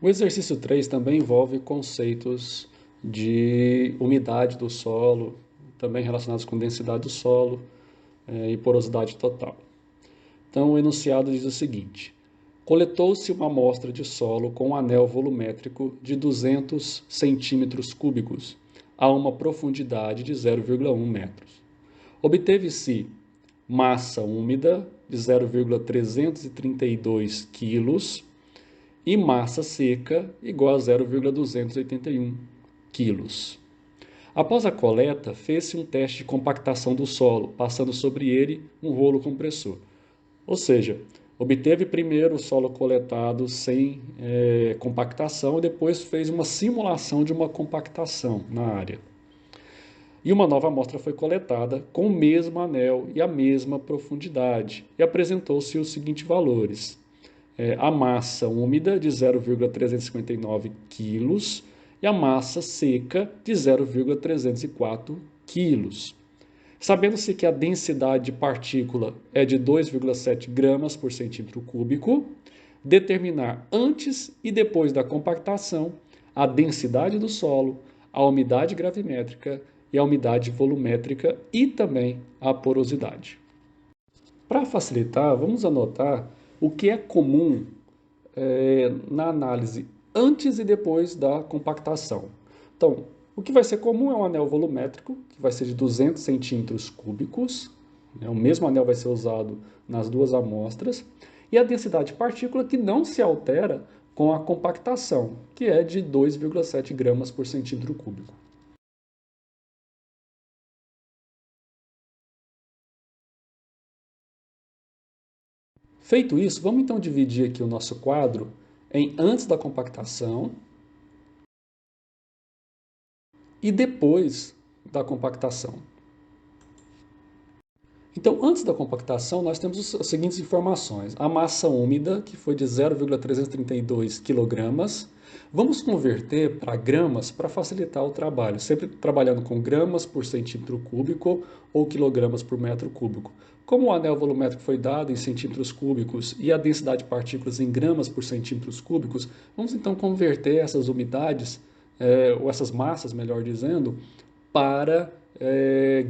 O exercício 3 também envolve conceitos de umidade do solo, também relacionados com densidade do solo e porosidade total. Então, o enunciado diz o seguinte: coletou-se uma amostra de solo com um anel volumétrico de 200 centímetros cúbicos a uma profundidade de 0,1 metros. Obteve-se massa úmida de 0,332 quilos e massa seca igual a 0,281 quilos. Após a coleta, fez-se um teste de compactação do solo, passando sobre ele um rolo compressor. Ou seja, obteve primeiro o solo coletado sem compactação e depois fez uma simulação de uma compactação na área. E uma nova amostra foi coletada com o mesmo anel e a mesma profundidade e apresentou-se os seguintes valores. A massa úmida de 0,359 quilos e a massa seca de 0,304 quilos. Sabendo-se que a densidade de partícula é de 2,7 gramas por centímetro cúbico, determinar antes e depois da compactação a densidade do solo, a umidade gravimétrica e a umidade volumétrica e também a porosidade. Para facilitar, vamos anotar o que é comum na análise antes e depois da compactação. Então, o que vai ser comum é um anel volumétrico, que vai ser de 200 centímetros cúbicos. O mesmo anel vai ser usado nas duas amostras. E a densidade de partícula que não se altera com a compactação, que é de 2,7 gramas por centímetro cúbico. Feito isso, vamos então dividir aqui o nosso quadro em antes da compactação e depois da compactação. Então, antes da compactação, nós temos as seguintes informações. A massa úmida, que foi de 0,332 kg. Vamos converter para gramas para facilitar o trabalho, sempre trabalhando com gramas por centímetro cúbico ou quilogramas por metro cúbico. Como o anel volumétrico foi dado em centímetros cúbicos e a densidade de partículas em gramas por centímetros cúbicos, vamos então converter essas umidades, ou essas massas, melhor dizendo, para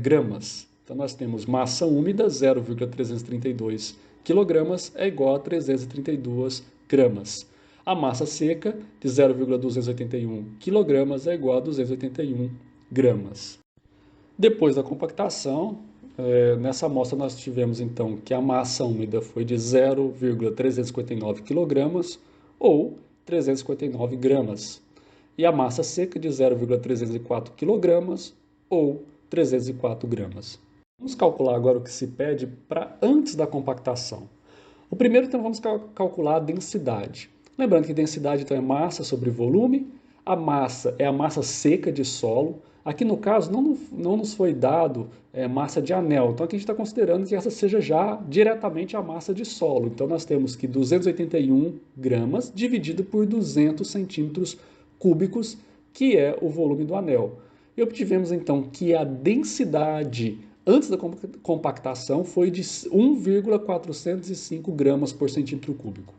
gramas. Então, nós temos massa úmida, 0,332 kg, é igual a 332 gramas. A massa seca, de 0,281 kg, é igual a 281 gramas. Depois da compactação, nessa amostra nós tivemos então que a massa úmida foi de 0,359 kg ou 359 gramas. E a massa seca de 0,304 kg ou 304 gramas. Vamos calcular agora o que se pede para antes da compactação. O primeiro, então, vamos calcular a densidade. Lembrando que densidade então, é massa sobre volume. A massa é a massa seca de solo. Aqui, no caso, não nos foi dado massa de anel. Então, aqui a gente está considerando que essa seja já diretamente a massa de solo. Então, nós temos que 281 gramas dividido por 200 centímetros cúbicos, que é o volume do anel. E obtivemos, então, que a densidade antes da compactação foi de 1,405 gramas por centímetro cúbico.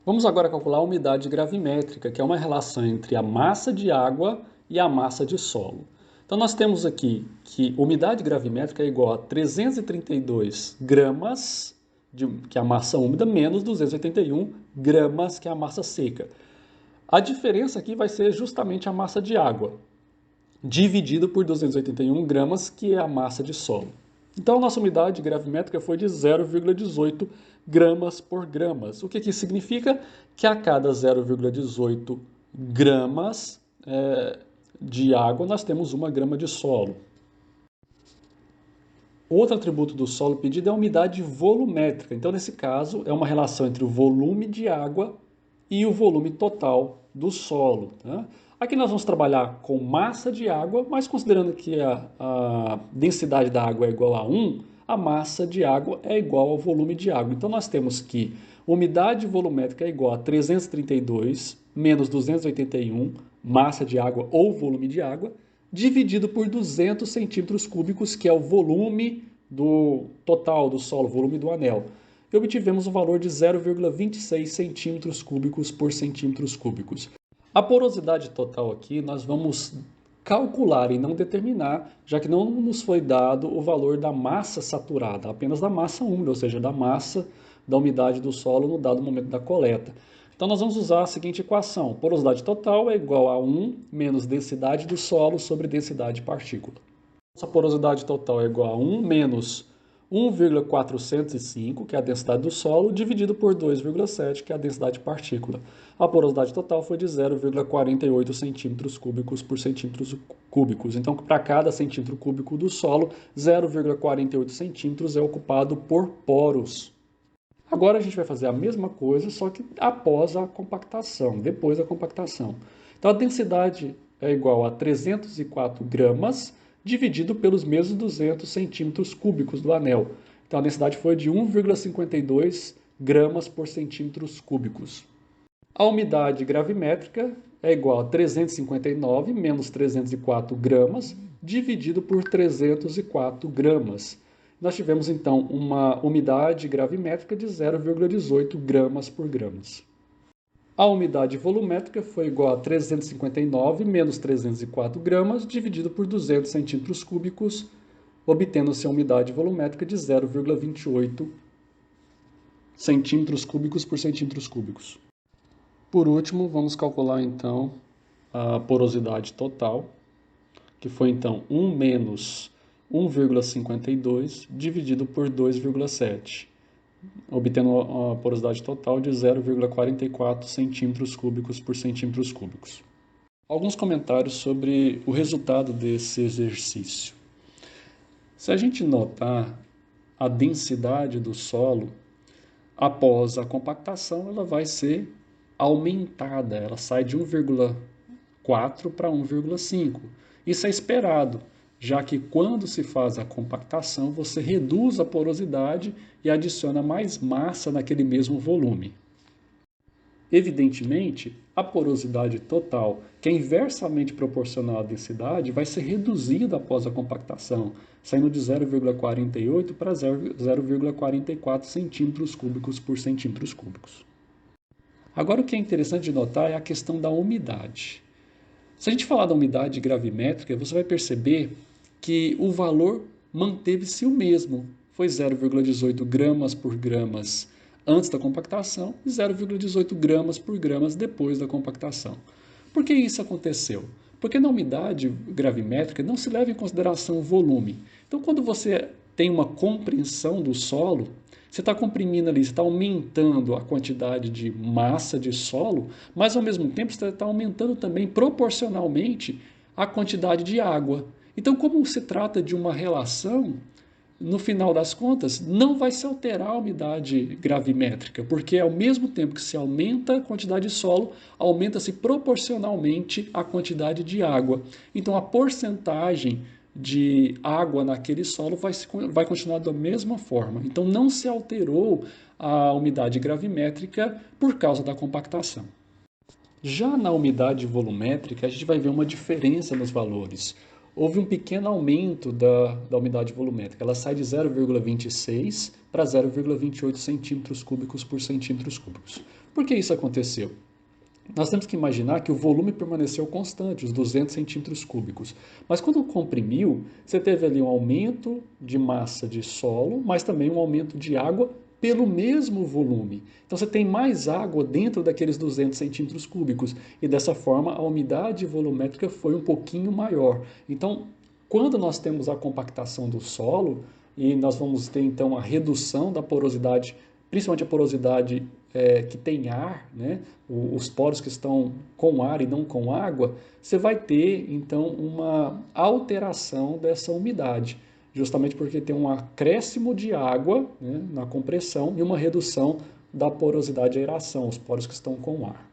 Vamos agora calcular a umidade gravimétrica, que é uma relação entre a massa de água e a massa de solo. Então, nós temos aqui que umidade gravimétrica é igual a 332 gramas, que é a massa úmida, menos 281 gramas, que é a massa seca. A diferença aqui vai ser justamente a massa de água, dividido por 281 gramas, que é a massa de solo. Então, a nossa umidade gravimétrica foi de 0,18 gramas por gramas. O que isso significa? Que a cada 0,18 gramas de água, nós temos 1 grama de solo. Outro atributo do solo pedido é a umidade volumétrica. Então, nesse caso, é uma relação entre o volume de água e o volume total do solo. Tá? Aqui nós vamos trabalhar com massa de água, mas considerando que a densidade da água é igual a 1, a massa de água é igual ao volume de água. Então, nós temos que umidade volumétrica é igual a 332 menos 281, massa de água ou volume de água, dividido por 200 centímetros cúbicos, que é o volume do total do solo, volume do anel. e obtivemos um valor de 0,26 centímetros cúbicos por centímetros cúbicos. A porosidade total aqui nós vamos calcular e não determinar, já que não nos foi dado o valor da massa saturada, apenas da massa úmida, ou seja, da massa da umidade do solo no dado momento da coleta. Então nós vamos usar a seguinte equação: porosidade total é igual a 1 menos densidade do solo sobre densidade de partícula. Nossa porosidade total é igual a 1 menos 1,405, que é a densidade do solo, dividido por 2,7, que é a densidade de partícula. A porosidade total foi de 0,48 centímetros cúbicos por centímetros cúbicos. Então, para cada centímetro cúbico do solo, 0,48 centímetros é ocupado por poros. Agora a gente vai fazer a mesma coisa, só que após a compactação, depois da compactação. Então, a densidade é igual a 304 gramas, dividido pelos mesmos 200 centímetros cúbicos do anel. Então a densidade foi de 1,52 gramas por centímetros cúbicos. A umidade gravimétrica é igual a 359 menos 304 gramas, dividido por 304 gramas. Nós tivemos então uma umidade gravimétrica de 0,18 gramas por gramas. A umidade volumétrica foi igual a 359 menos 304 gramas, dividido por 200 centímetros cúbicos, obtendo-se a umidade volumétrica de 0,28 centímetros cúbicos por centímetros cúbicos. Por último, vamos calcular então a porosidade total, que foi então 1 menos 1,52 dividido por 2,7. Obtendo a porosidade total de 0,44 centímetros cúbicos por centímetros cúbicos. Alguns comentários sobre o resultado desse exercício. Se a gente notar a densidade do solo, após a compactação, ela vai ser aumentada, ela sai de 1,4 para 1,5. Isso é esperado, já que quando se faz a compactação, você reduz a porosidade e adiciona mais massa naquele mesmo volume. Evidentemente, a porosidade total, que é inversamente proporcional à densidade, vai ser reduzida após a compactação, saindo de 0,48 para 0,44 centímetros cúbicos por centímetros cúbicos. Agora, o que é interessante de notar é a questão da umidade. Se a gente falar da umidade gravimétrica, você vai perceber que o valor manteve-se o mesmo. Foi 0,18 gramas por gramas antes da compactação e 0,18 gramas por gramas depois da compactação. Por que isso aconteceu? Porque na umidade gravimétrica não se leva em consideração o volume. Então, quando você tem uma compressão do solo, você está comprimindo ali, você está aumentando a quantidade de massa de solo, mas ao mesmo tempo você está aumentando também proporcionalmente a quantidade de água. Então, como se trata de uma relação, no final das contas, não vai se alterar a umidade gravimétrica, porque ao mesmo tempo que se aumenta a quantidade de solo, aumenta-se proporcionalmente a quantidade de água. Então, a porcentagem de água naquele solo vai continuar da mesma forma. Então, não se alterou a umidade gravimétrica por causa da compactação. Já na umidade volumétrica, a gente vai ver uma diferença nos valores. Houve um pequeno aumento da umidade volumétrica. Ela sai de 0,26 para 0,28 centímetros cúbicos por centímetros cúbicos. Por que isso aconteceu? Nós temos que imaginar que o volume permaneceu constante, os 200 centímetros cúbicos. Mas quando comprimiu, você teve ali um aumento de massa de solo, mas também um aumento de água pelo mesmo volume. Então você tem mais água dentro daqueles 200 centímetros cúbicos e dessa forma a umidade volumétrica foi um pouquinho maior. Então, quando nós temos a compactação do solo e nós vamos ter então a redução da porosidade, principalmente a porosidade que tem ar, né? Os poros que estão com ar e não com água, você vai ter então uma alteração dessa umidade, justamente porque tem um acréscimo de água, né, na compressão e uma redução da porosidade de aeração, os poros que estão com ar.